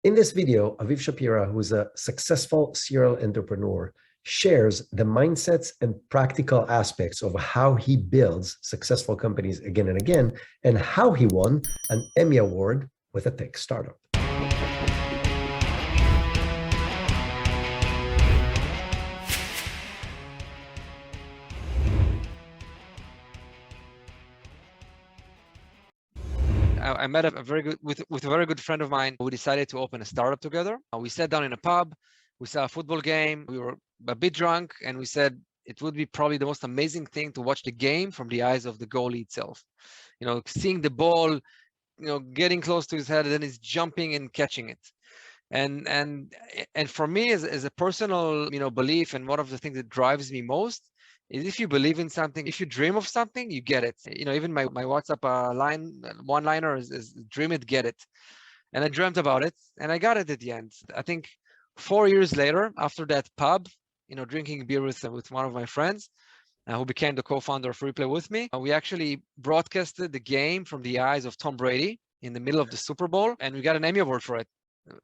In this video, Aviv Shapira, who is a successful serial entrepreneur, shares the mindsets and practical aspects of how he builds successful companies again and again, and how he won an Emmy Award with a tech startup. I met a very good with a very good friend of mine. We decided to open a startup together. We sat down in a pub, we saw a football game, we were a bit drunk, and we said it would be probably the most amazing thing to watch the game from the eyes of the goalie itself. You know, seeing the ball, you know, getting close to his head, and then he's jumping and catching it. And for me, as a personal, you know, belief, and one of the things that drives me most is if you believe in something, if you dream of something, you get it. You know, even my WhatsApp one-liner is dream it, get it. And I dreamt about it, and I got it at the end. I think 4 years later, after that pub, you know, drinking beer with one of my friends, who became the co-founder of Replay with me, we actually broadcasted the game from the eyes of Tom Brady in the middle of the Super Bowl, and we got an Emmy Award for it.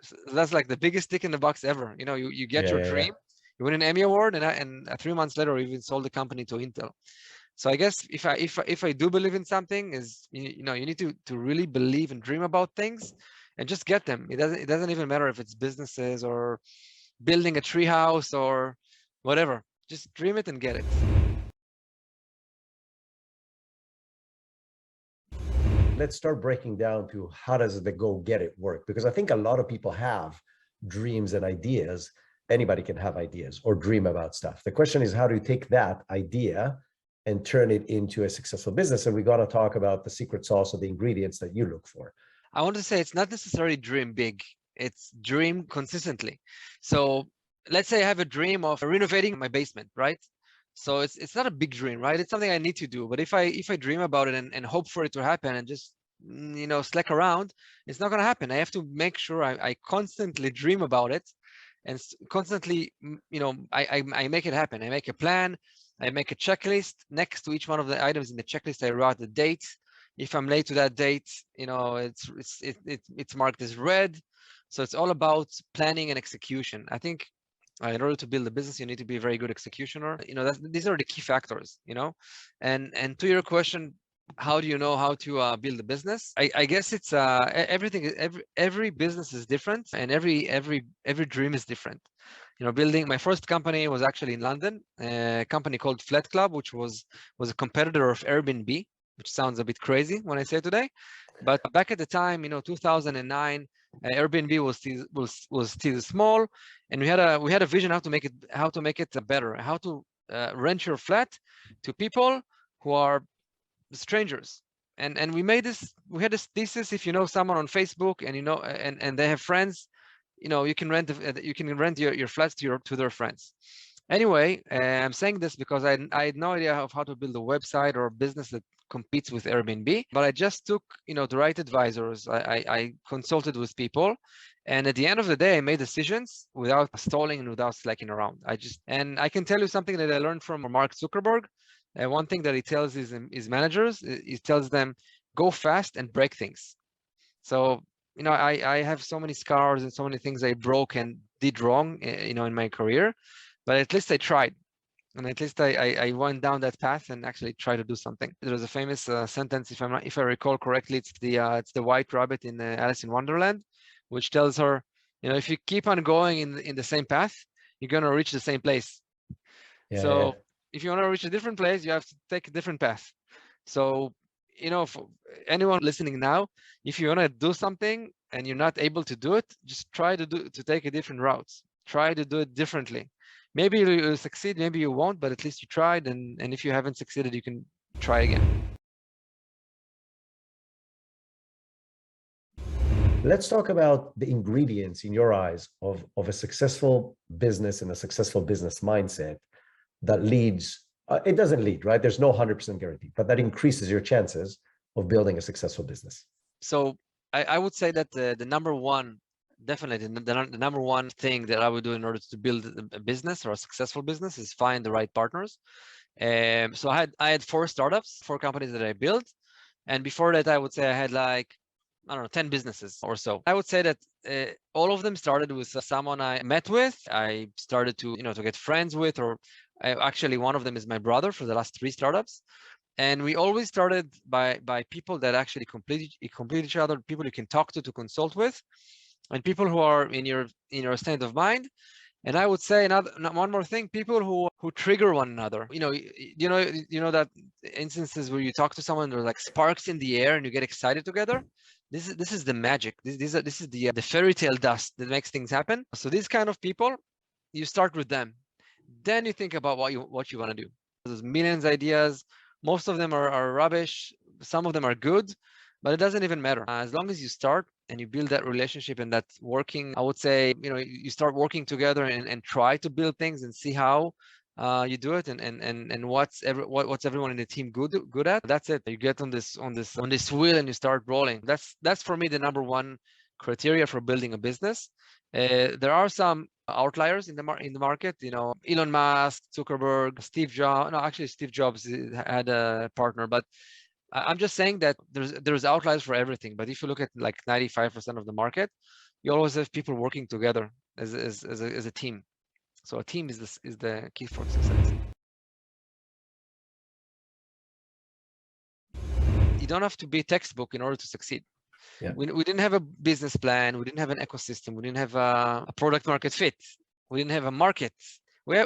So that's like the biggest tick in the box ever. You know, you get your dream, you win an Emmy Award, and 3 months later, we even sold the company to Intel. So I guess if I do believe in something, is you know, you need to really believe and dream about things, and just get them. It doesn't even matter if it's businesses or building a tree house or whatever. Just dream it and get it. Let's start breaking down to how does the go get it work? Because I think a lot of people have dreams and ideas. Anybody can have ideas or dream about stuff. The question is, how do you take that idea and turn it into a successful business? And we got to talk about the secret sauce of the ingredients that you look for. I want to say it's not necessarily dream big, it's dream consistently. So let's say I have a dream of renovating my basement, right? So it's not a big dream, right? It's something I need to do. But if I dream about it and hope for it to happen and just, you know, slack around, it's not going to happen. I have to make sure I constantly dream about it, and constantly, you know, I make it happen. I make a plan, I make a checklist. Next to each one of the items in the checklist, I write the date. If I'm late to that date, you know, it's marked as red. So it's all about planning and execution. I think in order to build a business, you need to be a very good executioner. You know, these are the key factors, you know. And to your question, how do you know how to build a business? I guess it's everything. Every business is different, and every dream is different. You know, building my first company was actually in London, a company called Flat Club, which was a competitor of Airbnb, which sounds a bit crazy when I say today, but back at the time, you know, 2009, Airbnb was still small, and we had a vision how to make it better, how to rent your flat to people who are strangers. And we had this thesis: if you know someone on Facebook and you know and they have friends, you know, you can rent your flats to their friends. Anyway, I'm saying this because I had no idea of how to build a website or a business that competes with Airbnb, but I just took, you know, the right advisors. I consulted with people, and at the end of the day, I made decisions without stalling and without slacking around. And I can tell you something that I learned from Mark Zuckerberg. One thing that he tells his managers, he tells them, go fast and break things. So, you know, I have so many scars and so many things I broke and did wrong, you know, in my career, but at least I tried. And at least I went down that path and actually tried to do something. There's a famous sentence, if I recall correctly, it's the white rabbit in Alice in Wonderland, which tells her, you know, if you keep on going in the same path, you're gonna reach the same place. So if you want to reach a different place, you have to take a different path. So, you know, for anyone listening now, if you want to do something and you're not able to do it, just try to take a different route. Try to do it differently. Maybe you'll succeed, maybe you won't, but at least you tried. And if you haven't succeeded, you can try again. Let's talk about the ingredients in your eyes of a successful business and a successful business mindset that leads, it doesn't lead, right? There's no 100% guarantee, but that increases your chances of building a successful business. So I would say that the number one, definitely the number one thing that I would do in order to build a business or a successful business is find the right partners. So I had 4 startups, 4 companies that I built. And before that, I would say I had like I don't know, 10 businesses or so. I would say that all of them started with someone I met with. I started to, to get friends with, or actually one of them is my brother for the last 3 startups. And we always started by people that actually complete each other, people you can talk to consult with, and people who are in your state of mind. And I would say one more thing: people who trigger one another. You know that instances where you talk to someone, there's like sparks in the air, and you get excited together. This is the magic. This is the fairy tale dust that makes things happen. So these kind of people, you start with them, then you think about what you want to do. There's millions of ideas. Most of them are rubbish. Some of them are good, but it doesn't even matter. As long as you start and you build that relationship and that working, I would say, you start working together and try to build things and see how you do it, and what's everyone in the team good at. That's it. You get on this wheel and you start rolling. That's for me the number one criteria for building a business. There are some outliers in the market. Elon Musk, Zuckerberg, Steve Jobs. No, actually, Steve Jobs had a partner, but I'm just saying that there's outliers for everything. But if you look at like 95% of the market, you always have people working together as a team. So a team is the key for success. You don't have to be textbook in order to succeed. Yeah. We didn't have a business plan. We didn't have an ecosystem. We didn't have a product market fit. We didn't have a market. We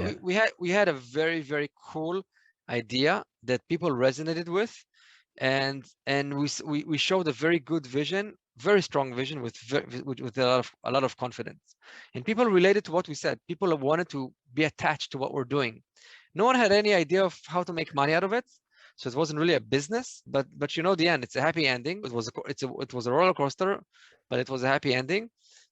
had a very, very cool idea that people resonated with, and we showed a very good vision, very strong vision with a lot of confidence, and people related to what we said. People wanted to be attached to what we're doing. No one had any idea of how to make money out of it. So it wasn't really a business, but the end, it's a happy ending. It was a roller coaster, but it was a happy ending.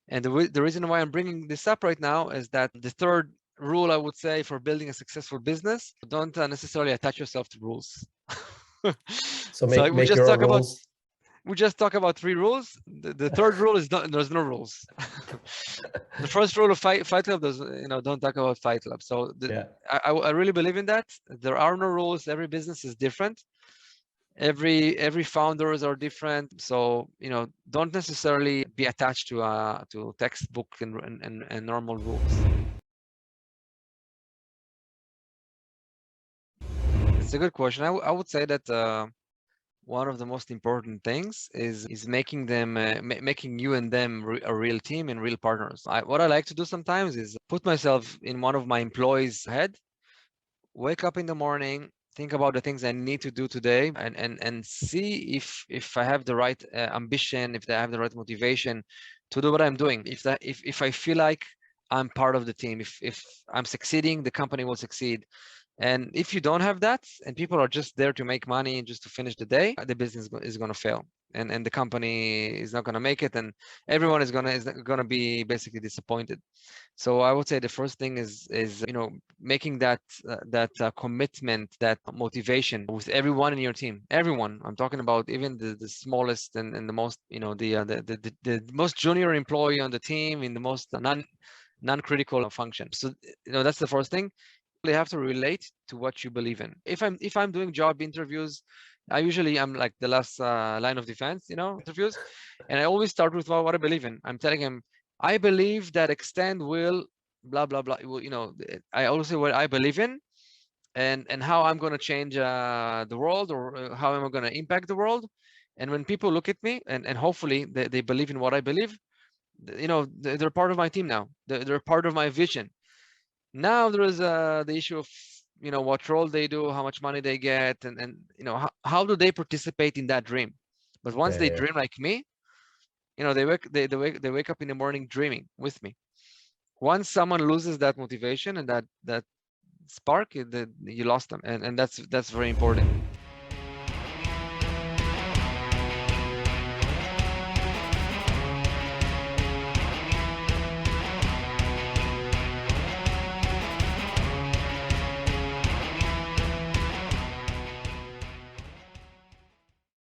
And the reason why I'm bringing this up right now is that the third rule, I would say, for building a successful business: don't necessarily attach yourself to rules. So make your own rules. We just talk about 3 rules. The third rule is there's no rules. The first rule of Fight Club does, don't talk about Fight Club. So I really believe in that. There are no rules. Every business is different. Every founders are different. So don't necessarily be attached to textbook and normal rules. It's a good question. I would say that one of the most important things is making them making you and them a real team and real partners. What I like to do sometimes is put myself in one of my employees' head, wake up in the morning, think about the things I need to do today, and see if I have the right ambition, if I have the right motivation to do what I'm doing. If I feel like I'm part of the team, if I'm succeeding, the company will succeed. And if you don't have that, and people are just there to make money and just to finish the day, the business is going to fail, and the company is not going to make it, and everyone is going to be basically disappointed. So I would say the first thing is making that commitment, that motivation with everyone in your team. Everyone. I'm talking about even the smallest and the most the most junior employee on the team in the most non-critical function. So that's the first thing. They have to relate to what you believe in. If I'm doing job interviews, I'm like the last line of defense, interviews, and I always start with what I believe in. I'm telling him, I believe that XTEND will blah blah blah. I always say what I believe in, and how I'm going to change the world, or how am I going to impact the world. And when people look at me and hopefully they believe in what I believe, they're part of my team now. They're part of my vision. Now there is the issue of what role they do, how much money they get, and how do they participate in that dream. But once they dream like me, they wake up in the morning dreaming with me. Once someone loses that motivation and that spark, you lost them, and that's very important.